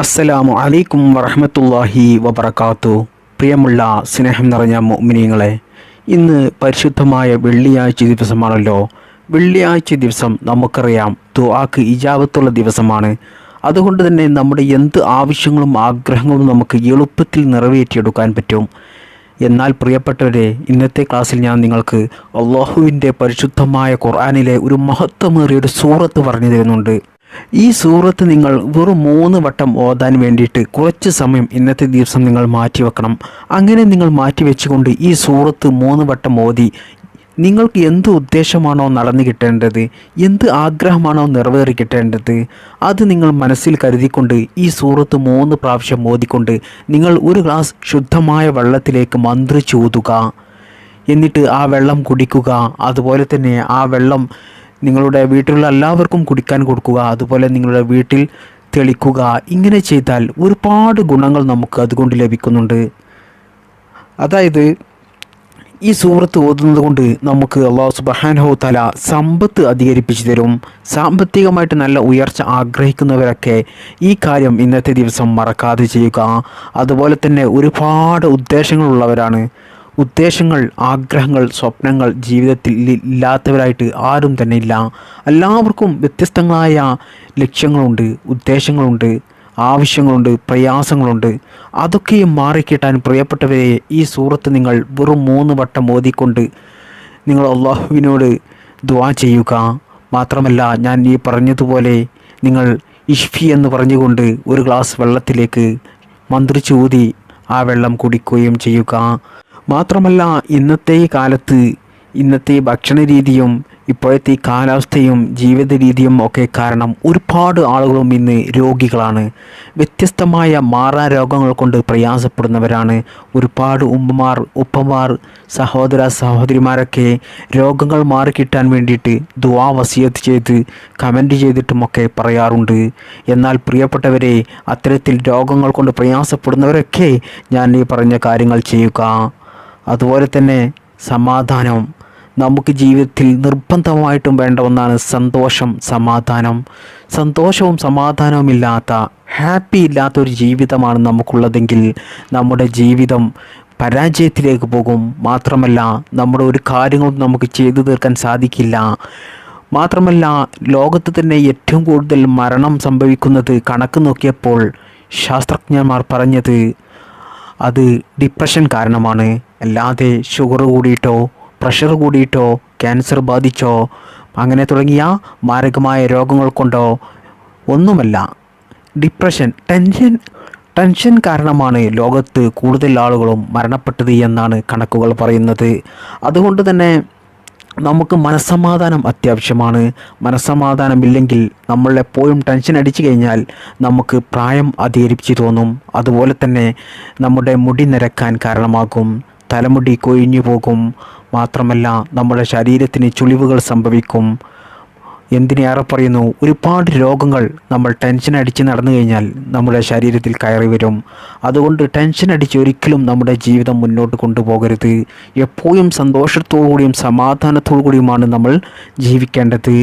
അസ്സലാമു അലൈക്കും വറഹ്മത്തുള്ളാഹി വബറകാതുഹു. പ്രിയമുള്ള സ്നേഹം നിറഞ്ഞ മുഅ്മിനീങ്ങളെ, ഇന്ന് പരിശുദ്ധമായ വെള്ളിയാഴ്ച ദിവസമാണല്ലോ. വെള്ളിയാഴ്ച ദിവസം നമുക്കറിയാം ദുആക്ക് ഇജാബത്തുള്ള ദിവസമാണ്. അതുകൊണ്ട് തന്നെ നമ്മുടെ എന്ത് ആവശ്യങ്ങളും ആഗ്രഹങ്ങളും നമുക്ക് എളുപ്പത്തിൽ നിറവേറ്റിയെടുക്കാൻ പറ്റും. എന്നാൽ പ്രിയപ്പെട്ടവരെ, ഇന്നത്തെ ക്ലാസ്സിൽ ഞാൻ നിങ്ങൾക്ക് അള്ളാഹുവിൻ്റെ പരിശുദ്ധമായ ഖുർആനിലെ ഒരു മഹത്വമേറിയ ഒരു സൂറത്ത് പറഞ്ഞു തരുന്നുണ്ട്. ഈ സൂറത്ത് നിങ്ങൾ വെറും 3 വട്ടം ഓതാൻ വേണ്ടിയിട്ട് കുറച്ച് സമയം ഇന്നത്തെ ദിവസം നിങ്ങൾ മാറ്റിവെക്കണം. അങ്ങനെ നിങ്ങൾ മാറ്റിവെച്ചുകൊണ്ട് ഈ സൂറത്ത് 3 വട്ടം ഓതി നിങ്ങൾക്ക് എന്ത് ഉദ്ദേശമാണോ നടന്നു കിട്ടേണ്ടത്, എന്ത് ആഗ്രഹമാണോ നിറവേറി കിട്ടേണ്ടത്, അത് നിങ്ങൾ മനസ്സിൽ കരുതിക്കൊണ്ട് ഈ സൂറത്ത് 3 പ്രാവശ്യം ഓതിക്കൊണ്ട് നിങ്ങൾ ഒരു ഗ്ലാസ് ശുദ്ധമായ വെള്ളത്തിലേക്ക് മന്ത്രിച്ചൂതുക. എന്നിട്ട് ആ വെള്ളം കുടിക്കുക. അതുപോലെ തന്നെ ആ വെള്ളം നിങ്ങളുടെ വീട്ടിലുള്ള എല്ലാവർക്കും കുടിക്കാൻ കൊടുക്കുക. അതുപോലെ നിങ്ങളുടെ വീട്ടിൽ തെളിക്കുക. ഇങ്ങനെ ചെയ്താൽ ഒരുപാട് ഗുണങ്ങൾ നമുക്ക് അതുകൊണ്ട് ലഭിക്കുന്നുണ്ട്. അതായത് ഈ സൂറത്ത് ഓതുന്നത് കൊണ്ട് നമുക്ക് അല്ലാഹു സുബ്ഹാനഹു വ തആല സമ്പത്ത് അധികരിപ്പിച്ചു തരും. സാമ്പത്തികമായിട്ട് നല്ല ഉയർച്ച ആഗ്രഹിക്കുന്നവരൊക്കെ ഈ കാര്യം ഇന്നത്തെ ദിവസം മറക്കാതെ ചെയ്യുക. അതുപോലെ തന്നെ ഒരുപാട് ഉദ്ദേശങ്ങളുള്ളവരാണ്. ഉദ്ദേശങ്ങൾ, ആഗ്രഹങ്ങൾ, സ്വപ്നങ്ങൾ ജീവിതത്തിൽ ഇല്ലാത്തവരായിട്ട് ആരും തന്നെ ഇല്ല. എല്ലാവർക്കും വ്യത്യസ്തങ്ങളായ ലക്ഷ്യങ്ങളുണ്ട്, ഉദ്ദേശങ്ങളുണ്ട്, ആവശ്യങ്ങളുണ്ട്, പ്രയാസങ്ങളുണ്ട്. അതൊക്കെയും മാറിക്കിട്ടാൻ പ്രിയപ്പെട്ടവരെ, ഈ സൂറത്ത് നിങ്ങൾ വെറും 3 വട്ടം ഓതിക്കൊണ്ട് നിങ്ങൾ അള്ളാഹുവിനോട് ദുആ ചെയ്യുക. മാത്രമല്ല, ഞാൻ ഈ പറഞ്ഞതുപോലെ നിങ്ങൾ ഇഷ്ഫി എന്ന് പറഞ്ഞുകൊണ്ട് ഒരു ഗ്ലാസ് വെള്ളത്തിലേക്ക് മന്ത്രിച്ചൂതി ആ വെള്ളം കുടിക്കുകയും ചെയ്യുക. മാത്രമല്ല, ഇന്നത്തെ ഈ കാലത്ത് ഇന്നത്തെ ഭക്ഷണ രീതിയും ഇപ്പോഴത്തെ കാലാവസ്ഥയും ജീവിത രീതിയും ഒക്കെ കാരണം ഒരുപാട് ആളുകളും ഇന്ന് രോഗികളാണ്. വ്യത്യസ്തമായ മാറാ രോഗങ്ങൾ കൊണ്ട് പ്രയാസപ്പെടുന്നവരാണ്. ഒരുപാട് ഉമ്മമാർ, ഉപ്പമാർ, സഹോദര സഹോദരിമാരൊക്കെ രോഗങ്ങൾ മാറിക്കിട്ടാൻ വേണ്ടിയിട്ട് ദുആ വസിയത്ത് ചെയ്ത് കമൻറ്റ് ചെയ്തിട്ടുമൊക്കെ പറയാറുണ്ട്. എന്നാൽ പ്രിയപ്പെട്ടവരെ, അത്തരത്തിൽ രോഗങ്ങൾ കൊണ്ട് പ്രയാസപ്പെടുന്നവരൊക്കെ ഞാൻ ഈ പറഞ്ഞ കാര്യങ്ങൾ ചെയ്യുക. അതുപോലെ തന്നെ സമാധാനം നമുക്ക് ജീവിതത്തിൽ നിർബന്ധമായിട്ടും വേണ്ട ഒന്നാണ്. സന്തോഷം, സമാധാനം. സന്തോഷവും സമാധാനവും ഇല്ലാത്ത, ഹാപ്പി ഇല്ലാത്ത ഒരു ജീവിതമാണ് നമുക്കുള്ളതെങ്കിൽ നമ്മുടെ ജീവിതം പരാജയത്തിലേക്ക് പോകും. മാത്രമല്ല, നമ്മുടെ ഒരു കാര്യങ്ങളും നമുക്ക് ചെയ്തു തീർക്കാൻ സാധിക്കില്ല. മാത്രമല്ല, ലോകത്ത് തന്നെ ഏറ്റവും കൂടുതൽ മരണം സംഭവിക്കുന്നത് കണക്ക് നോക്കിയപ്പോൾ ശാസ്ത്രജ്ഞന്മാർ പറഞ്ഞത് അത് ഡിപ്രഷൻ കാരണമാണ്. അല്ലാതെ ഷുഗർ കൂടിയിട്ടോ പ്രഷർ കൂടിയിട്ടോ ക്യാൻസർ ബാധിച്ചോ അങ്ങനെ തുടങ്ങിയ മാരകമായ രോഗങ്ങൾ കൊണ്ടോ ഒന്നുമല്ല. ഡിപ്രഷൻ, ടെൻഷൻ കാരണമാണ് ലോകത്ത് കൂടുതൽ ആളുകളും മരണപ്പെട്ടത് എന്നാണ് കണക്കുകൾ പറയുന്നത്. അതുകൊണ്ട് തന്നെ നമുക്ക് മനസ്സമാധാനം അത്യാവശ്യമാണ്. മനസ്സമാധാനമില്ലെങ്കിൽ നമ്മൾ എപ്പോഴും ടെൻഷൻ അടിച്ചു കഴിഞ്ഞാൽ നമുക്ക് പ്രായം അധികരിപ്പിച്ച് തോന്നും. അതുപോലെ തന്നെ നമ്മുടെ മുടി നരക്കാൻ കാരണമാകും, തലമുടി കൊഴിഞ്ഞു പോകും. മാത്രമല്ല, നമ്മുടെ ശരീരത്തിന് ചുളിവുകൾ സംഭവിക്കും. എന്തിനേറെ പറയുന്നു, ഒരുപാട് രോഗങ്ങൾ നമ്മൾ ടെൻഷൻ അടിച്ച് നടന്നു കഴിഞ്ഞാൽ നമ്മുടെ ശരീരത്തിൽ കയറി വരും. അതുകൊണ്ട് ടെൻഷൻ അടിച്ച് ഒരിക്കലും നമ്മുടെ ജീവിതം മുന്നോട്ട് കൊണ്ടുപോകരുത്. എപ്പോഴും സന്തോഷത്തോടു കൂടിയും സമാധാനത്തോടു കൂടിയുമാണ് നമ്മൾ ജീവിക്കേണ്ടത്.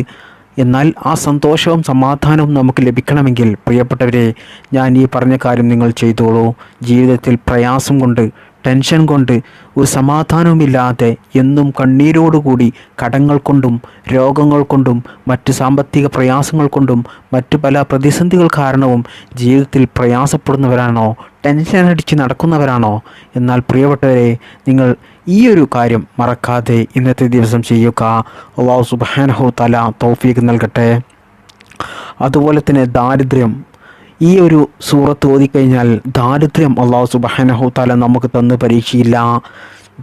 എന്നാൽ ആ സന്തോഷവും സമാധാനവും നമുക്ക് ലഭിക്കണമെങ്കിൽ പ്രിയപ്പെട്ടവരെ, ഞാൻ ഈ പറഞ്ഞ കാര്യം നിങ്ങൾ ചെയ്തോളൂ. ജീവിതത്തിൽ പ്രയാസം കൊണ്ട്, ടെൻഷൻ കൊണ്ട്, ഒരു സമാധാനവുമില്ലാതെ എന്നും കണ്ണീരോടുകൂടി കടങ്ങൾ കൊണ്ടും രോഗങ്ങൾ കൊണ്ടും മറ്റ് സാമ്പത്തിക പ്രയാസങ്ങൾ കൊണ്ടും മറ്റു പല പ്രതിസന്ധികൾ കാരണവും ജീവിതത്തിൽ പ്രയാസപ്പെടുന്നവരാണോ, ടെൻഷൻ അടിച്ച് നടക്കുന്നവരാണോ? എന്നാൽ പ്രിയപ്പെട്ടവരെ, നിങ്ങൾ ഈ ഒരു കാര്യം മറക്കാതെ ഇന്നത്തെ ദിവസം ചെയ്യുക. അല്ലാഹു സുബ്ഹാനഹു വ തആല തൗഫീഖ് നൽകട്ടെ. അതുപോലെ തന്നെ ദാരിദ്ര്യം, ഈ ഒരു സൂറത്ത് ഓതിക്കഴിഞ്ഞാൽ ദാരിദ്ര്യം അല്ലാഹു സുബ്ഹാനഹു വ തആല നമുക്ക് തന്ന് പരീക്ഷയില്ല.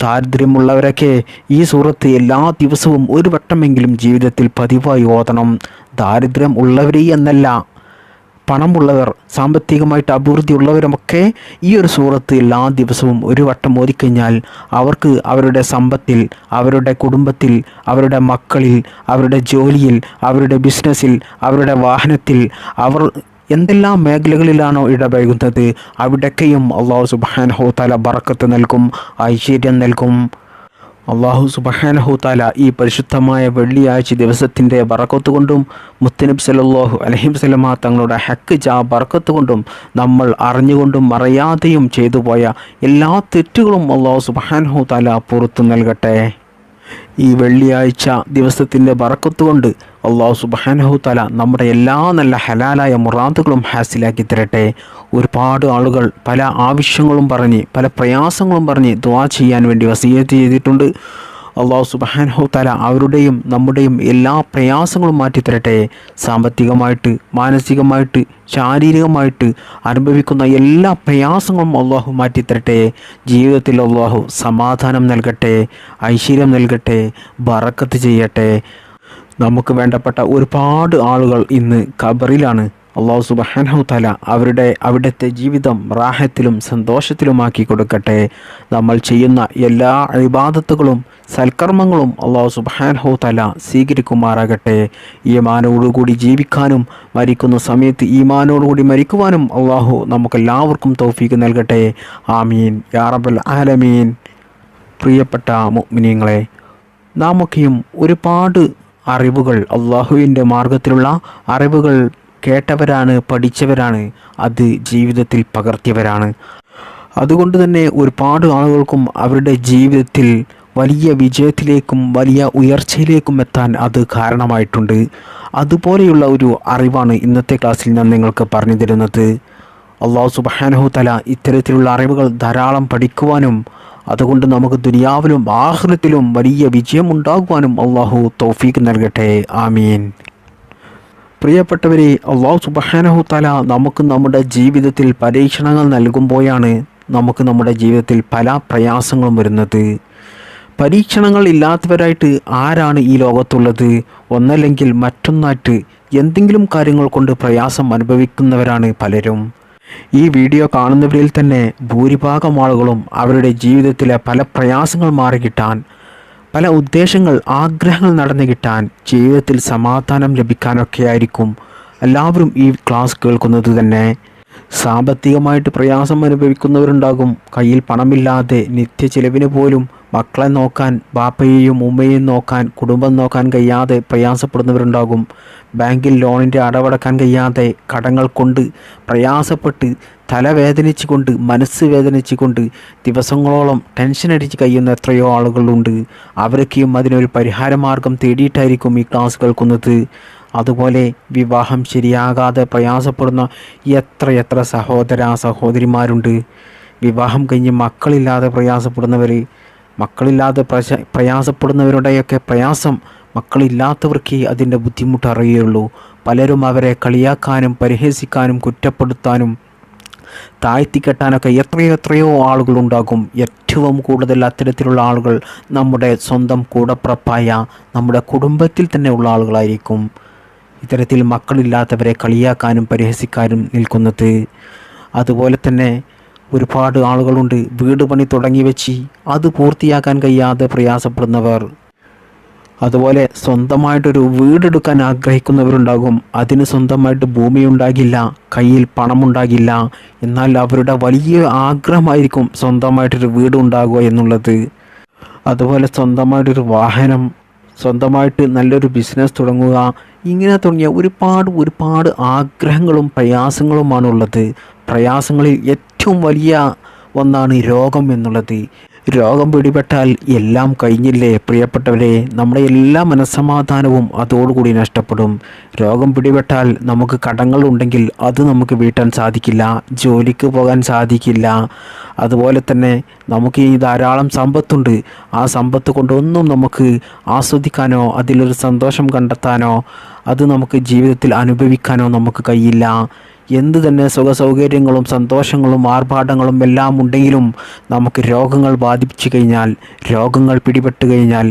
ദാരിദ്ര്യമുള്ളവരൊക്കെ ഈ സൂറത്ത് എല്ലാ ദിവസവും ഒരു വട്ടമെങ്കിലും ജീവിതത്തിൽ പതിവായി ഓതണം. ദാരിദ്ര്യം ഉള്ളവരെ എന്നല്ല, പണമുള്ളവർ, സാമ്പത്തികമായിട്ട് അഭിവൃദ്ധി ഉള്ളവരുമൊക്കെ ഈ ഒരു സൂറത്ത് എല്ലാ ദിവസവും ഒരു വട്ടം ഓതിക്കഴിഞ്ഞാൽ അവർക്ക് അവരുടെ സമ്പത്തിൽ, അവരുടെ കുടുംബത്തിൽ, അവരുടെ മക്കളിൽ, അവരുടെ ജോലിയിൽ, അവരുടെ ബിസിനസ്സിൽ, അവരുടെ വാഹനത്തിൽ, അവർ എന്തെല്ലാം മേഖലകളിലാണോ ഇടപഴകുന്നത് അവിടൊക്കെയും അല്ലാഹു സുബ്ഹാനഹു വ തആല ബറക്കത്ത് നൽകും, ഐശ്വര്യം നൽകും. അള്ളാഹു സുബ്ഹാനഹു തആല ഈ പരിശുദ്ധമായ വെള്ളിയാഴ്ച ദിവസത്തിൻ്റെ ബറക്കത്ത് കൊണ്ടും മുത്തുനബി സല്ലല്ലാഹു അലൈഹി വസല്ലമ തങ്ങളുടെ ഹക്ക് ബറക്കത്ത് കൊണ്ടും നമ്മൾ അറിഞ്ഞുകൊണ്ടും അറിയാതെയും ചെയ്തു പോയ എല്ലാ തെറ്റുകളും അള്ളാഹു സുബ്ഹാനഹു തആല പുറത്തു നൽകട്ടെ. ഈ വെള്ളിയാഴ്ച ദിവസത്തിൻ്റെ ബറക്കത്ത് കൊണ്ട് അള്ളാഹു സുബ്ഹാനഹു തആല നമ്മുടെ എല്ലാ നല്ല ഹലാലായ മുറാദുകളും ഹാസിലാക്കി തരട്ടെ. ഒരുപാട് ആളുകൾ പല ആവശ്യങ്ങളും പറഞ്ഞ് പല പ്രയാസങ്ങളും പറഞ്ഞ് ദുആ ചെയ്യാൻ വേണ്ടി വസിയത്ത് ചെയ്തിട്ടുണ്ട്. അള്ളാഹു സുബ്ഹാനഹു തആല അവരുടെയും നമ്മുടെയും എല്ലാ പ്രയാസങ്ങളും മാറ്റിത്തരട്ടെ. സാമ്പത്തികമായിട്ട്, മാനസികമായിട്ട്, ശാരീരികമായിട്ട് അനുഭവിക്കുന്ന എല്ലാ പ്രയാസങ്ങളും അള്ളാഹു മാറ്റിത്തരട്ടെ. ജീവിതത്തിൽ അള്ളാഹു സമാധാനം നൽകട്ടെ, ഐശ്വര്യം നൽകട്ടെ, ബറക്കത്ത് ചെയ്യട്ടെ. നമുക്ക് വേണ്ടപ്പെട്ട ഒരുപാട് ആളുകൾ ഇന്ന് ഖബറിലാണ്. അള്ളാഹു സുബ്ഹാനഹു തആല അവിടുത്തെ ജീവിതം റാഹത്തിലും സന്തോഷത്തിലുമാക്കി കൊടുക്കട്ടെ. നമ്മൾ ചെയ്യുന്ന എല്ലാ ഇബാദത്തുകളും സൽക്കർമ്മങ്ങളും അള്ളാഹു സുബ്ഹാനഹു തആല സ്വീകരിക്കുമാറാകട്ടെ. ഈമാനോടുകൂടി ജീവിക്കാനും മരിക്കുന്ന സമയത്ത് ഈമാനോടുകൂടി മരിക്കുവാനും അള്ളാഹു നമുക്കെല്ലാവർക്കും തൗഫീഖ് നൽകട്ടെ. ആമീൻ യാ റബ്ബൽ ആലമീൻ. പ്രിയപ്പെട്ട മുഅ്മിനീങ്ങളെ, നാമൊക്കെയും ഒരുപാട് അറിവുകൾ, അള്ളാഹുവിൻ്റെ മാർഗത്തിലുള്ള അറിവുകൾ കേട്ടവരാണ്, പഠിച്ചവരാണ്, അത് ജീവിതത്തിൽ പകർത്തിയവരാണ്. അതുകൊണ്ട് തന്നെ ഒരുപാട് ആളുകൾക്കും അവരുടെ ജീവിതത്തിൽ വലിയ വിജയത്തിലേക്കും വലിയ ഉയർച്ചയിലേക്കും എത്താൻ അത് കാരണമായിട്ടുണ്ട്. അതുപോലെയുള്ള ഒരു അറിവാണ് ഇന്നത്തെ ക്ലാസ്സിൽ ഞാൻ നിങ്ങൾക്ക് പറഞ്ഞു തരുന്നത്. അള്ളാഹു സുബ്ഹാനഹു തആല ഇത്തരത്തിലുള്ള അറിവുകൾ ധാരാളം പഠിക്കുവാനും അതുകൊണ്ട് നമുക്ക് ദുനിയാവിലും ആഖിറത്തിലും വലിയ വിജയമുണ്ടാകുവാനും അള്ളാഹു തൗഫീഖ് നൽകട്ടെ. ആമീൻ. പ്രിയപ്പെട്ടവരെ, അള്ളാഹു സുബ്ഹാനഹു തആല നമുക്ക് നമ്മുടെ ജീവിതത്തിൽ പരീക്ഷണങ്ങൾ നൽകുമ്പോഴാണ് നമുക്ക് നമ്മുടെ ജീവിതത്തിൽ പല പ്രയാസങ്ങളും വരുന്നത്. പരീക്ഷണങ്ങൾ ഇല്ലാത്തവരായിട്ട് ആരാണ് ഈ ലോകത്തുള്ളത്? ഒന്നല്ലെങ്കിൽ മറ്റൊന്നായിട്ട് എന്തെങ്കിലും കാര്യങ്ങൾ കൊണ്ട് പ്രയാസം അനുഭവിക്കുന്നവരാണ് പലരും. ഈ വീഡിയോ കാണുന്നവരിൽ തന്നെ ഭൂരിഭാഗം ആളുകളും അവരുടെ ജീവിതത്തിലെ പല പ്രയാസങ്ങൾ മാറിക്കിട്ടാൻ, പല ഉദ്ദേശങ്ങൾ, ആഗ്രഹങ്ങൾ നടന്നു കിട്ടാൻ, ജീവിതത്തിൽ സമാധാനം ലഭിക്കാനൊക്കെ ആയിരിക്കും എല്ലാവരും ഈ ക്ലാസ് കേൾക്കുന്നത് തന്നെ. സാമ്പത്തികമായിട്ട് പ്രയാസം അനുഭവിക്കുന്നവരുണ്ടാകും. കയ്യിൽ പണമില്ലാതെ നിത്യ ചിലവിന് പോലും മക്കളെ നോക്കാൻ, ബാപ്പയെയും ഉമ്മയെയും നോക്കാൻ, കുടുംബം നോക്കാൻ കഴിയാതെ പ്രയാസപ്പെടുന്നവരുണ്ടാകും. ബാങ്കിൽ ലോണിൻ്റെ അടവടക്കാൻ കഴിയാതെ കടങ്ങൾ കൊണ്ട് പ്രയാസപ്പെട്ട് തലവേദനിച്ചുകൊണ്ട്, മനസ്സ് വേദനിച്ചുകൊണ്ട് ദിവസങ്ങളോളം ടെൻഷൻ അടിച്ച് കഴിയുന്ന എത്രയോ ആളുകളുണ്ട്. അവരൊക്കെയും അതിനൊരു പരിഹാരമാർഗം തേടിയിട്ടായിരിക്കും ഈ ക്ലാസ് കേൾക്കുന്നത്. അതുപോലെ വിവാഹം ശരിയാകാതെ പ്രയാസപ്പെടുന്ന എത്ര സഹോദരിമാരുണ്ട്. വിവാഹം കഴിഞ്ഞ് മക്കളില്ലാതെ പ്രയാസപ്പെടുന്നവരുടെയൊക്കെ പ്രയാസം മക്കളില്ലാത്തവർക്ക് അതിൻ്റെ ബുദ്ധിമുട്ട് അറിയുള്ളൂ. പലരും അവരെ കളിയാക്കാനും പരിഹസിക്കാനും കുറ്റപ്പെടുത്താനും താഴ്ത്തിക്കെട്ടാനൊക്കെ എത്രയോ ആളുകളുണ്ടാകും. ഏറ്റവും കൂടുതൽ അത്തരത്തിലുള്ള ആളുകൾ നമ്മുടെ സ്വന്തം കൂടപ്പിറപ്പായ നമ്മുടെ കുടുംബത്തിൽ തന്നെ ഉള്ള ആളുകളായിരിക്കും ഇത്തരത്തിൽ മക്കളില്ലാത്തവരെ കളിയാക്കാനും പരിഹസിക്കാനും നിൽക്കുന്നത്. അതുപോലെ തന്നെ ഒരുപാട് ആളുകളുണ്ട് വീട് പണി തുടങ്ങി വെച്ച് അത് പൂർത്തിയാക്കാൻ കഴിയാതെ പ്രയാസപ്പെടുന്നവർ. അതുപോലെ സ്വന്തമായിട്ടൊരു വീടെടുക്കാൻ ആഗ്രഹിക്കുന്നവരുണ്ടാകും. അതിന് സ്വന്തമായിട്ട് ഭൂമി ഉണ്ടാകില്ല, കയ്യിൽ പണമുണ്ടാകില്ല. എന്നാൽ അവരുടെ വലിയ ആഗ്രഹമായിരിക്കും സ്വന്തമായിട്ടൊരു വീട് ഉണ്ടാകുക എന്നുള്ളത്. അതുപോലെ സ്വന്തമായിട്ടൊരു വാഹനം, സ്വന്തമായിട്ട് നല്ലൊരു ബിസിനസ് തുടങ്ങുക, ഇങ്ങനെ തുടങ്ങിയ ഒരുപാട് ആഗ്രഹങ്ങളും പ്രയാസങ്ങളുമാണുള്ളത്. പ്രയാസങ്ങളിൽ ഏറ്റവും വലിയ ഒന്നാണ് രോഗം എന്നുള്ളത്. രോഗം പിടിപെട്ടാൽ എല്ലാം കഴിഞ്ഞില്ലേ പ്രിയപ്പെട്ടവരെ. നമ്മുടെ എല്ലാ മനസ്സമാധാനവും അതോടുകൂടി നഷ്ടപ്പെടും. രോഗം പിടിപെട്ടാൽ നമുക്ക് കടങ്ങളുണ്ടെങ്കിൽ അത് നമുക്ക് വീട്ടാൻ സാധിക്കില്ല, ജോലിക്ക് പോകാൻ സാധിക്കില്ല. അതുപോലെ തന്നെ നമുക്ക് ഈ ധാരാളം സമ്പത്തുണ്ട്, ആ സമ്പത്ത് കൊണ്ടൊന്നും നമുക്ക് ആസ്വദിക്കാനോ അതിലൊരു സന്തോഷം കണ്ടെത്താനോ അത് നമുക്ക് ജീവിതത്തിൽ അനുഭവിക്കാനോ നമുക്ക് കഴിയില്ല. എന്തു തന്നെ സുഖസൗകര്യങ്ങളും സന്തോഷങ്ങളും ആർഭാടങ്ങളും എല്ലാം ഉണ്ടെങ്കിലും നമുക്ക് രോഗങ്ങൾ ബാധിച്ചു കഴിഞ്ഞാൽ, രോഗങ്ങൾ പിടിപെട്ട് കഴിഞ്ഞാൽ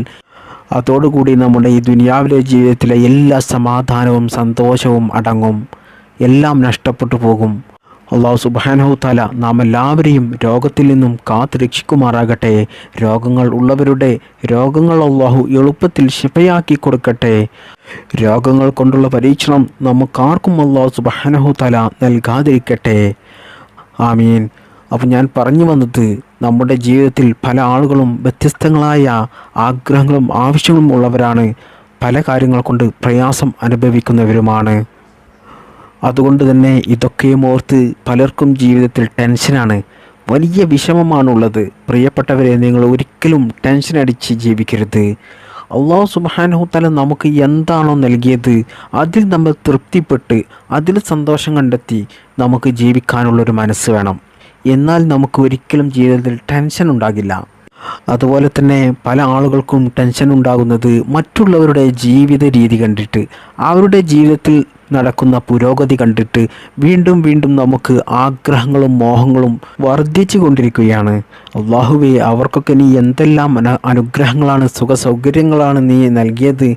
അതോടുകൂടി നമ്മുടെ ഈ ദുനിയാവിലെ ജീവിതത്തിലെ എല്ലാ സമാധാനവും സന്തോഷവും അടങ്ങും, എല്ലാം നഷ്ടപ്പെട്ടു പോകും. അള്ളാഹു സുബ്ഹാനഹു തആല നാം എല്ലാവരെയും രോഗത്തിൽ നിന്നും കാത്തു രക്ഷിക്കുമാറാകട്ടെ. രോഗങ്ങൾ ഉള്ളവരുടെ രോഗങ്ങൾ അള്ളാഹു എളുപ്പത്തിൽ ശിഫയാക്കി കൊടുക്കട്ടെ. രോഗങ്ങൾ കൊണ്ടുള്ള പരീക്ഷണം നമുക്കാർക്കും അള്ളാഹു സുബ്ഹാനഹു തആല നൽകാതിരിക്കട്ടെ. ആമീൻ. അപ്പോൾ ഞാൻ പറഞ്ഞു വന്നത് നമ്മുടെ ജീവിതത്തിൽ പല ആളുകളും വ്യത്യസ്തങ്ങളായ ആഗ്രഹങ്ങളും ആവശ്യങ്ങളും ഉള്ളവരാണ്. പല കാര്യങ്ങൾ കൊണ്ട് പ്രയാസം അനുഭവിക്കുന്നവരുമാണ്. അതുകൊണ്ട് തന്നെ ഇതൊക്കെയും ഓർത്ത് പലർക്കും ജീവിതത്തിൽ ടെൻഷനാണ്, വലിയ വിഷമമാണുള്ളത്. പ്രിയപ്പെട്ടവരെ, നിങ്ങൾ ഒരിക്കലും ടെൻഷൻ അടിച്ച് ജീവിക്കരുത്. അള്ളാഹു സുബ്ഹാനഹു തആല നമുക്ക് എന്താണോ നൽകിയത് അതിൽ നമ്മൾ തൃപ്തിപ്പെട്ട് അതിൽ സന്തോഷം കണ്ടെത്തി നമുക്ക് ജീവിക്കാനുള്ളൊരു മനസ്സ് വേണം. എന്നാൽ നമുക്ക് ഒരിക്കലും ജീവിതത്തിൽ ടെൻഷൻ ഉണ്ടാകില്ല. അതുപോലെ തന്നെ പല ആളുകൾക്കും ടെൻഷൻ ഉണ്ടാകുന്നത് മറ്റുള്ളവരുടെ ജീവിത രീതി കണ്ടിട്ട്, അവരുടെ ജീവിതത്തിൽ നടക്കുന്ന പുരോഗതി കണ്ടിട്ട് വീണ്ടും വീണ്ടും നമുക്ക് ആഗ്രഹങ്ങളും മോഹങ്ങളും വർദ്ധിച്ചു കൊണ്ടിരിക്കുകയാണ്. അള്ളാഹുവേ, അവർക്കൊക്കെ നീ എന്തെല്ലാം അനുഗ്രഹങ്ങളാണ്, സുഖ സൗകര്യങ്ങളാണ് നീ നൽകിയത്,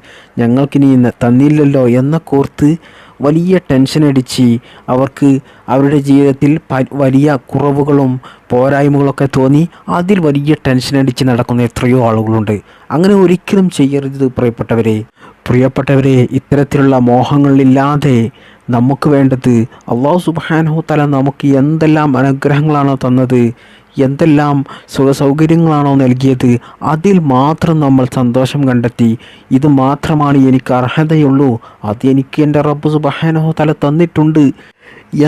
ഞങ്ങൾക്ക് നീ തന്നില്ലല്ലോ എന്നൊക്കെ ഓർത്ത് വലിയ ടെൻഷൻ അടിച്ച് അവർക്ക് അവരുടെ ജീവിതത്തിൽ വലിയ കുറവുകളും പോരായ്മകളൊക്കെ തോന്നി അതിൽ വലിയ ടെൻഷൻ അടിച്ച് നടക്കുന്ന എത്രയോ ആളുകളുണ്ട്. അങ്ങനെ ഒരിക്കലും ചെയ്യരുത് പ്രിയപ്പെട്ടവരെ, ഇത്തരത്തിലുള്ള മോഹങ്ങളില്ലാതെ നമുക്ക് വേണ്ടത് അല്ലാഹു സുബ്ഹാനഹു തആല നമുക്ക് എന്തെല്ലാം അനുഗ്രഹങ്ങളാണോ തന്നത്, എന്തെല്ലാം സുഖസൗകര്യങ്ങളാണോ നൽകിയത്, അതിൽ മാത്രം നമ്മൾ സന്തോഷം കണ്ടെത്തി ഇത് മാത്രമാണ് എനിക്ക് അർഹതയുള്ളൂ, അത് എനിക്ക് എൻ്റെ റബ്ബ് സുബ്ഹാനഹു തആല തന്നിട്ടുണ്ട്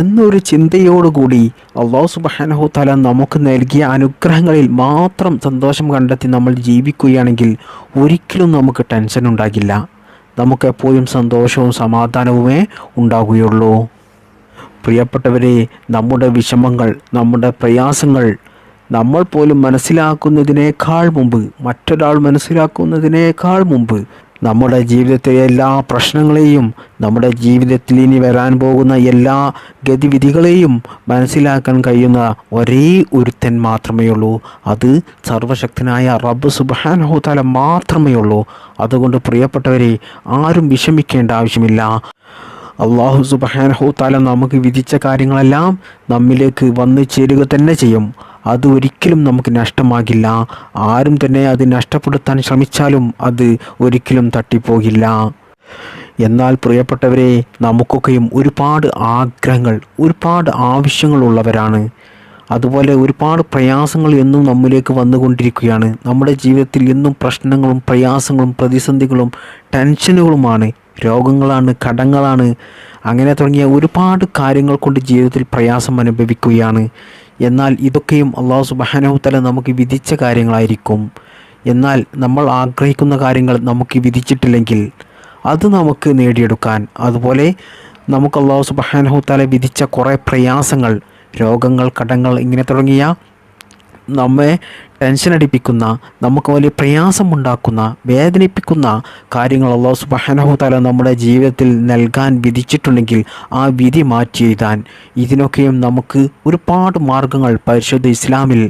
എന്നൊരു ചിന്തയോടുകൂടി അല്ലാഹു സുബ്ഹാനഹു തആല നമുക്ക് നൽകിയ അനുഗ്രഹങ്ങളിൽ മാത്രം സന്തോഷം കണ്ടെത്തി നമ്മൾ ജീവിക്കുകയാണെങ്കിൽ ഒരിക്കലും നമുക്ക് ടെൻഷൻ ഉണ്ടാകില്ല. നമുക്കെപ്പോഴും സന്തോഷവും സമാധാനവുമേ ഉണ്ടാകുകയുള്ളൂ. പ്രിയപ്പെട്ടവരെ, നമ്മുടെ വിഷമങ്ങൾ, നമ്മുടെ പ്രയാസങ്ങൾ നമ്മൾ പോലും മനസ്സിലാക്കുന്നതിനേക്കാൾ മുമ്പ്, മറ്റൊരാൾ മനസ്സിലാക്കുന്നതിനേക്കാൾ മുമ്പ് നമ്മുടെ ജീവിതത്തിലെ എല്ലാ പ്രശ്നങ്ങളെയും, നമ്മുടെ ജീവിതത്തിൽ ഇനി വരാൻ പോകുന്ന എല്ലാ ഗതിവിധികളെയും മനസ്സിലാക്കാൻ കഴിയുന്ന ഒരേ ഒരുത്തൻ മാത്രമേ ഉള്ളൂ. അത് സർവശക്തനായ റബ്ബ് സുബ്ഹാനഹു തആല മാത്രമേ ഉള്ളൂ. അതുകൊണ്ട് പ്രിയപ്പെട്ടവരെ, ആരും വിഷമിക്കേണ്ട ആവശ്യമില്ല. അല്ലാഹു സുബ്ഹാനഹു തആല നമുക്ക് വിധിച്ച കാര്യങ്ങളെല്ലാം നമ്മിലേക്ക് വന്നു ചേരുക തന്നെ ചെയ്യും. അത് ഒരിക്കലും നമുക്ക് നഷ്ടമാകില്ല. ആരും തന്നെ അത് നഷ്ടപ്പെടുത്താൻ ശ്രമിച്ചാലും അത് ഒരിക്കലും തട്ടിപ്പോകില്ല. എന്നാൽ പ്രിയപ്പെട്ടവരെ, നമുക്കൊക്കെയും ഒരുപാട് ആഗ്രഹങ്ങൾ, ഒരുപാട് ആവശ്യങ്ങളുള്ളവരാണ്. അതുപോലെ ഒരുപാട് പ്രയാസങ്ങൾ എന്നും നമ്മിലേക്ക് വന്നുകൊണ്ടിരിക്കുകയാണ്. നമ്മുടെ ജീവിതത്തിൽ എന്നും പ്രശ്നങ്ങളും പ്രയാസങ്ങളും പ്രതിസന്ധികളും ടെൻഷനുകളുമാണ്, രോഗങ്ങളാണ്, കടങ്ങളാണ്, അങ്ങനെ തുടങ്ങിയ ഒരുപാട് കാര്യങ്ങൾ കൊണ്ട് ജീവിതത്തിൽ പ്രയാസം അനുഭവിക്കുകയാണ്. എന്നാൽ ഇതൊക്കെയും അല്ലാഹു സുബ്ഹാനഹു തആല നമുക്ക് വിധിച്ച കാര്യങ്ങളായിരിക്കും. എന്നാൽ നമ്മൾ ആഗ്രഹിക്കുന്ന കാര്യങ്ങൾ നമുക്ക് വിധിച്ചിട്ടില്ലെങ്കിൽ അത് നമുക്ക് നേടിയെടുക്കാൻ, അതുപോലെ നമുക്ക് അല്ലാഹു സുബ്ഹാനഹു തആല വിധിച്ച കുറേ പ്രയാസങ്ങൾ, രോഗങ്ങൾ, കടങ്ങൾ, ഇങ്ങനെ തുടങ്ങിയ നമ്മെ ടെൻഷൻ അടിപ്പിക്കുന്ന, നമുക്ക് വലിയ പ്രയാസമുണ്ടാക്കുന്ന, വേദനിപ്പിക്കുന്ന കാര്യങ്ങൾ അല്ലാഹു സുബ്ഹാനഹു തആല നമ്മുടെ ജീവിതത്തിൽ നൽകാൻ വിധിച്ചിട്ടുണ്ടെങ്കിൽ ആ വിധി മാറ്റി എഴുതാൻ ഇതിനൊക്കെയും നമുക്ക് ഒരുപാട് മാർഗങ്ങൾ പരിശുദ്ധ ഇസ്ലാമിൽ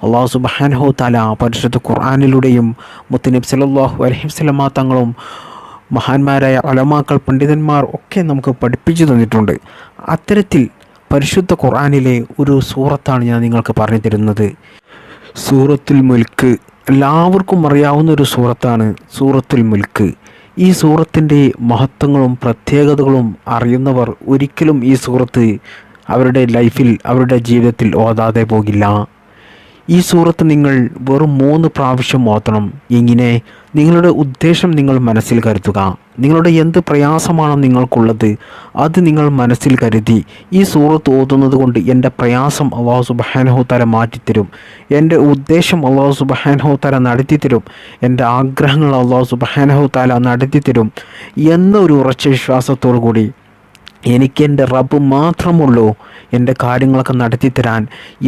അല്ലാഹു സുബ്ഹാനഹു തആല പരിശുദ്ധ ഖുർആനിലൂടെയും മുത്തുനബി സല്ലല്ലാഹു അലൈഹി വസല്ലമ തങ്ങളും മഹാന്മാരായ ഉലമാക്കൾ, പണ്ഡിതന്മാർ ഒക്കെ നമുക്ക് പഠിപ്പിച്ചു തന്നിട്ടുണ്ട്. അത്തരത്തിൽ പരിശുദ്ധ ഖുർആനിലെ ഒരു സൂറത്താണ് ഞാൻ നിങ്ങൾക്ക് പറഞ്ഞു തരുന്നത്. സൂറത്തുൽ മുൽക്ക്. എല്ലാവർക്കും അറിയാവുന്ന ഒരു സൂറത്താണ് സൂറത്തുൽ മുൽക്ക്. ഈ സൂറത്തിൻ്റെ മഹത്വങ്ങളും പ്രത്യേകതകളും അറിയുന്നവർ ഒരിക്കലും ഈ സൂറത്ത് അവരുടെ ലൈഫിൽ, അവരുടെ ജീവിതത്തിൽ ഓതാതെ പോകില്ല. ഈ സൂറത്ത് നിങ്ങൾ വെറും 3 പ്രാവശ്യം ഓതണം. ഇങ്ങനെ നിങ്ങളുടെ ഉദ്ദേശം നിങ്ങൾ മനസ്സിൽ കരുതുക. നിങ്ങളുടെ എന്ത് പ്രയാസമാണോ നിങ്ങൾക്കുള്ളത് അത് നിങ്ങൾ മനസ്സിൽ കരുതി ഈ സൂറത്ത് ഓതുന്നത് കൊണ്ട് എൻ്റെ പ്രയാസം അല്ലാഹു സുബ്ഹാനഹു തആല മാറ്റിത്തരും, എൻ്റെ ഉദ്ദേശം അല്ലാഹു സുബ്ഹാനഹു തആല നടത്തിത്തരും, എൻ്റെ ആഗ്രഹങ്ങൾ അല്ലാഹു സുബ്ഹാനഹു തആല നടത്തിത്തരും എന്നൊരു ഉറച്ച വിശ്വാസത്തോടു കൂടി എനിക്കെൻ്റെ റബ്ബ് മാത്രമുള്ളൂ എൻ്റെ കാര്യങ്ങളൊക്കെ നടത്തിത്തരാൻ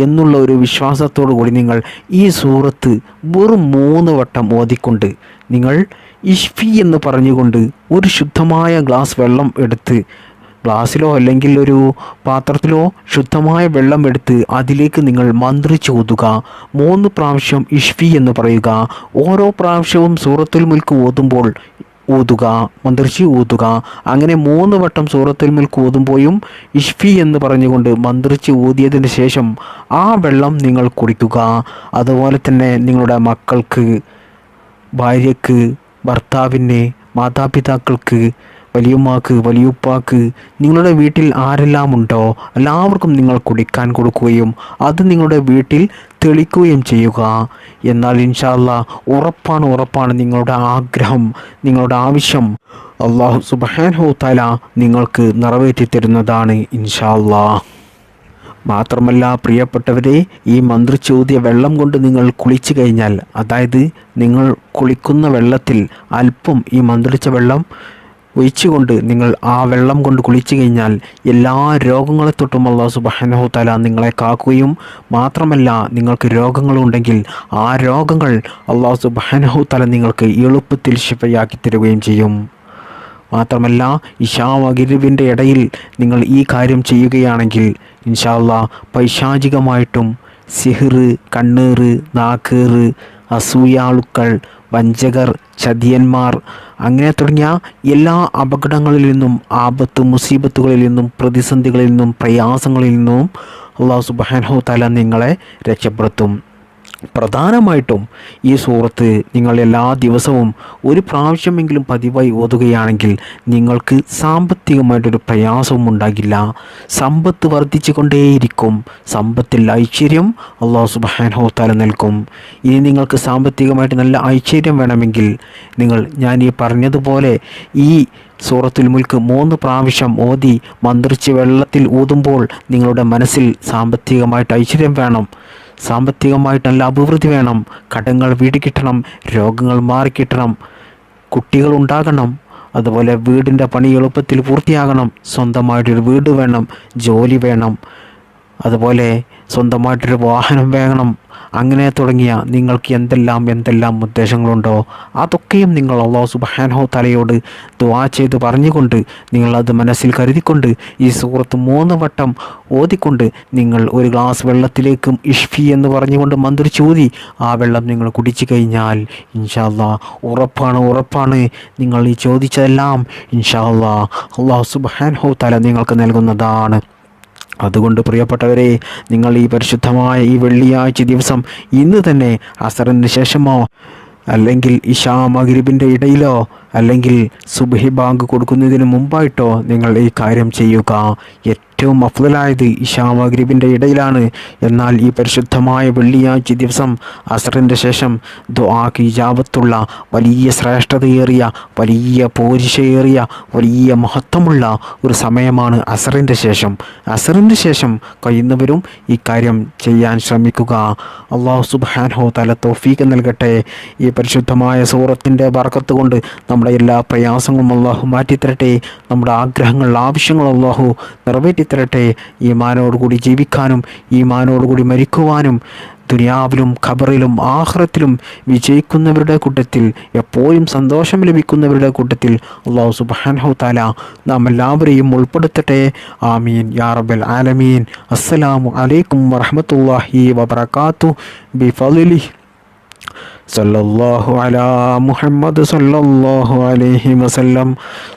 എന്നുള്ള ഒരു വിശ്വാസത്തോടു കൂടി നിങ്ങൾ ഈ സൂറത്ത് വെറും 3 വട്ടം ഓതിക്കൊണ്ട് നിങ്ങൾ ഇഷ്ഫി എന്ന് പറഞ്ഞുകൊണ്ട് ഒരു ശുദ്ധമായ ഗ്ലാസ് വെള്ളം എടുത്ത്, ഗ്ലാസ്സിലോ അല്ലെങ്കിൽ ഒരു പാത്രത്തിലോ ശുദ്ധമായ വെള്ളം എടുത്ത് അതിലേക്ക് നിങ്ങൾ മന്ത്രിച്ച് ഓതുക. 3 പ്രാവശ്യം ഇഷ്ഫി എന്ന് പറയുക. ഓരോ പ്രാവശ്യവും സൂറത്തുൽ മുൽക്ക് ഓതുമ്പോൾ ഊതുക, മന്ത്രിച്ച് ഊതുക. അങ്ങനെ 3 വട്ടം സൂറത്തുൽ മുൽക്ക് ഓതുമ്പോഴും ഇഷ്ഫി എന്ന് പറഞ്ഞുകൊണ്ട് മന്ത്രിച്ച് ഊതിയതിന് ശേഷം ആ വെള്ളം നിങ്ങൾ കുടിക്കുക. അതുപോലെ തന്നെ നിങ്ങളുടെ മക്കൾക്ക്, ഭാര്യയ്ക്ക്, ഭർത്താവിന്, മാതാപിതാക്കൾക്ക്, വലിയുമ്മാക്ക്, വലിയുപ്പാക്ക്, നിങ്ങളുടെ വീട്ടിൽ ആരെല്ലാം ഉണ്ടോ എല്ലാവർക്കും നിങ്ങൾ കുടിക്കാൻ കൊടുക്കുകയും അത് നിങ്ങളുടെ വീട്ടിൽ തെളിക്കുകയും ചെയ്യുക. എന്നാൽ ഇൻഷാ അല്ലാഹ് ഉറപ്പാണ് നിങ്ങളുടെ ആഗ്രഹം, നിങ്ങളുടെ ആവശ്യം അല്ലാഹു സുബ്ഹാനഹു തആല നിങ്ങൾക്ക് നിറവേറ്റി തരുന്നതാണ് ഇൻഷാ അല്ലാഹ്. മാത്രമല്ല പ്രിയപ്പെട്ടവരെ, ഈ മന്ത്രിച്ചോദിയ വെള്ളം കൊണ്ട് നിങ്ങൾ കുളിച്ചു കഴിഞ്ഞാൽ, അതായത് നിങ്ങൾ കുളിക്കുന്ന വെള്ളത്തിൽ അല്പം ഈ മന്ത്രിച്ച വെള്ളം ഒഴിച്ചുകൊണ്ട് നിങ്ങൾ ആ വെള്ളം കൊണ്ട് കുളിച്ചു കഴിഞ്ഞാൽ എല്ലാ രോഗങ്ങളെ തൊട്ടും അല്ലാഹു സുബ്ഹാനഹു തആല നിങ്ങളെ കാക്കുകയും മാത്രമല്ല നിങ്ങൾക്ക് രോഗങ്ങളുണ്ടെങ്കിൽ ആ രോഗങ്ങൾ അല്ലാഹു സുബ്ഹാനഹു തആല നിങ്ങൾക്ക് എളുപ്പത്തിൽ ശിഫയാക്കി തരുകയും ചെയ്യും. മാത്രമല്ല ഇശാ മഗ്‌രിബിൻ്റെ ഇടയിൽ നിങ്ങൾ ഈ കാര്യം ചെയ്യുകയാണെങ്കിൽ ഇൻഷാ അല്ലാഹ് പൈശാചികമായിട്ടും സിഹിർ, കണ്ണേറ്, നാക്കേറ്, അസൂയാളുക്കൾ, വഞ്ചകർ, ചതിയന്മാർ അങ്ങനെ തുടങ്ങിയ എല്ലാ അപകടങ്ങളിൽ നിന്നും, ആപത്ത് മുസീബത്തുകളിൽ നിന്നും, പ്രതിസന്ധികളിൽ നിന്നും, പ്രയാസങ്ങളിൽ നിന്നും അല്ലാഹു സുബ്ഹാനഹു തആല നിങ്ങളെ രക്ഷപ്പെടുത്തും. പ്രധാനമായിട്ടും ഈ സൂറത്ത് നിങ്ങൾ എല്ലാ ദിവസവും ഒരു പ്രാവശ്യമെങ്കിലും പതിവായി ഓതുകയാണെങ്കിൽ നിങ്ങൾക്ക് സാമ്പത്തികമായിട്ടൊരു പ്രയാസവും ഉണ്ടാകില്ല. സമ്പത്ത് വർദ്ധിച്ചു കൊണ്ടേയിരിക്കും. സമ്പത്തിൽ ഐശ്വര്യം അല്ലാഹു സുബ്ഹാനഹു തആല നൽകും. ഇനി നിങ്ങൾക്ക് സാമ്പത്തികമായിട്ട് നല്ല ഐശ്വര്യം വേണമെങ്കിൽ ഞാൻ ഈ പറഞ്ഞതുപോലെ ഈ സൂറത്തുൽ മുൽക്ക് 3 പ്രാവശ്യം ഓതി മന്ത്രിച്ച് വെള്ളത്തിൽ ഊതുമ്പോൾ നിങ്ങളുടെ മനസ്സിൽ സാമ്പത്തികമായിട്ട് ഐശ്വര്യം വേണം, സാമ്പത്തികമായിട്ട് നല്ല അഭിവൃദ്ധി വേണം, കടങ്ങൾ വീടിക്കിട്ടണം, രോഗങ്ങൾ മാറിക്കിട്ടണം, കുട്ടികൾ ഉണ്ടാകണം, അതുപോലെ വീടിൻ്റെ പണി എളുപ്പത്തിൽ പൂർത്തിയാകണം, സ്വന്തമായിട്ടൊരു വീട് വേണം, ജോലി വേണം, അതുപോലെ സ്വന്തമായിട്ടൊരു വാഹനം വേണം, അങ്ങനെ തുടങ്ങിയ നിങ്ങൾക്ക് എന്തെല്ലാം ഉദ്ദേശങ്ങളുണ്ടോ അതൊക്കെയും നിങ്ങൾ അല്ലാഹു സുബ്ഹാനഹു തആലയോട് ദുആ ചെയ്ത് പറഞ്ഞുകൊണ്ട് നിങ്ങളത് മനസ്സിൽ കരുതിക്കൊണ്ട് ഈ സൂറത്ത് 3 വട്ടം ഓതിക്കൊണ്ട് നിങ്ങൾ ഒരു ഗ്ലാസ് വെള്ളത്തിലേക്ക് ഇഷ്ഫി എന്ന് പറഞ്ഞുകൊണ്ട് മന്ത്രിച്ചൂതി ആ വെള്ളം നിങ്ങൾ കുടിച്ചു കഴിഞ്ഞാൽ ഇൻഷാ അല്ലാഹ് ഉറപ്പാണ് നിങ്ങൾ ഈ ചോദിച്ചതെല്ലാം ഇൻഷാ അല്ലാഹ് അല്ലാഹു സുബ്ഹാനഹു തആല നിങ്ങൾക്ക് നൽകുന്നതാണ്. അതുകൊണ്ട് പ്രിയപ്പെട്ടവരെ, നിങ്ങൾ ഈ പരിശുദ്ധമായ ഈ വെള്ളിയാഴ്ച ദിവസം ഇന്ന് തന്നെ അസറിന് ശേഷമോ അല്ലെങ്കിൽ ഇശാ മഗ്‌രിബിൻ്റെ ഇടയിലോ അല്ലെങ്കിൽ സുബ്ഹി ബാങ്ക് കൊടുക്കുന്നതിന് മുമ്പായിട്ടോ നിങ്ങൾ ഈ കാര്യം ചെയ്യുക. ഏറ്റവും അഫ്ളലായത് ഇശാ മഗ്‌രിബിൻ്റെ ഇടയിലാണ്. എന്നാൽ ഈ പരിശുദ്ധമായ വെള്ളിയാഴ്ച ദിവസം അസറിൻ്റെ ശേഷം ദുആക്ക് ഇജാബത്തുള്ള വലിയ ശ്രേഷ്ഠതയേറിയ, വലിയ പോരിശയേറിയ, വലിയ മഹത്വമുള്ള ഒരു സമയമാണ് അസറിൻ്റെ ശേഷം. അസറിൻ്റെ ശേഷം കഴിയുന്നവരും ഈ കാര്യം ചെയ്യാൻ ശ്രമിക്കുക. അല്ലാഹു സുബ്ഹാനഹു തആല തൗഫീഖ് നൽകട്ടെ. ഈ പരിശുദ്ധമായ സൂറത്തിൻ്റെ ബർക്കത്ത് കൊണ്ട് നമ്മുടെ എല്ലാ പ്രയാസങ്ങളും അല്ലാഹു മാറ്റിത്തരട്ടെ. നമ്മുടെ ആഗ്രഹങ്ങൾ, ആവശ്യങ്ങൾ അല്ലാഹു നിറവേറ്റി തരട്ടെ. ഈമാനോടുകൂടി ജീവിക്കാനും ഈമാനോടുകൂടി മരിക്കുവാനും ദുനിയാവിലും ഖബറിലും ആഖിറത്തിലും വിജയിക്കുന്നവരുടെ കൂട്ടത്തിൽ, എപ്പോഴും സന്തോഷം ലഭിക്കുന്നവരുടെ കൂട്ടത്തിൽ അല്ലാഹു സുബ്ഹാനഹു തആല നാം എല്ലാവരെയും ഉൾപ്പെടുത്തട്ടെ. ആമീൻ യാ റബ്ബൽ ആലമീൻ. അസ്സലാമു അലൈക്കും വറഹ്മത്തുള്ളാഹി വബറകാതുഹു ബിഫളിഹി സല്ലല്ലാഹു അലാ മുഹമ്മദ് സല്ലല്ലാഹു അലൈഹി വസല്ലം.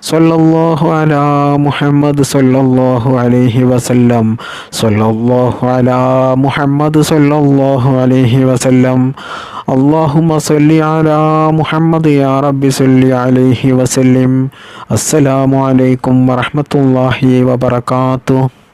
സല്ലല്ലാഹു അലാ മുഹമ്മദ് സല്ലല്ലാഹു അലൈഹി വസല്ലം. സല്ലല്ലാഹു അലാ മുഹമ്മദ് സല്ലല്ലാഹു അലൈഹി വസല്ലം. അല്ലാഹുമ്മ സല്ലി അലാ മുഹമ്മദ് യാ റബ്ബി സല്ലി അലൈഹി വസല്ലം. അസ്സലാമു അലൈക്കും വറഹ്മത്തുള്ളാഹി വബറകാതുഹു.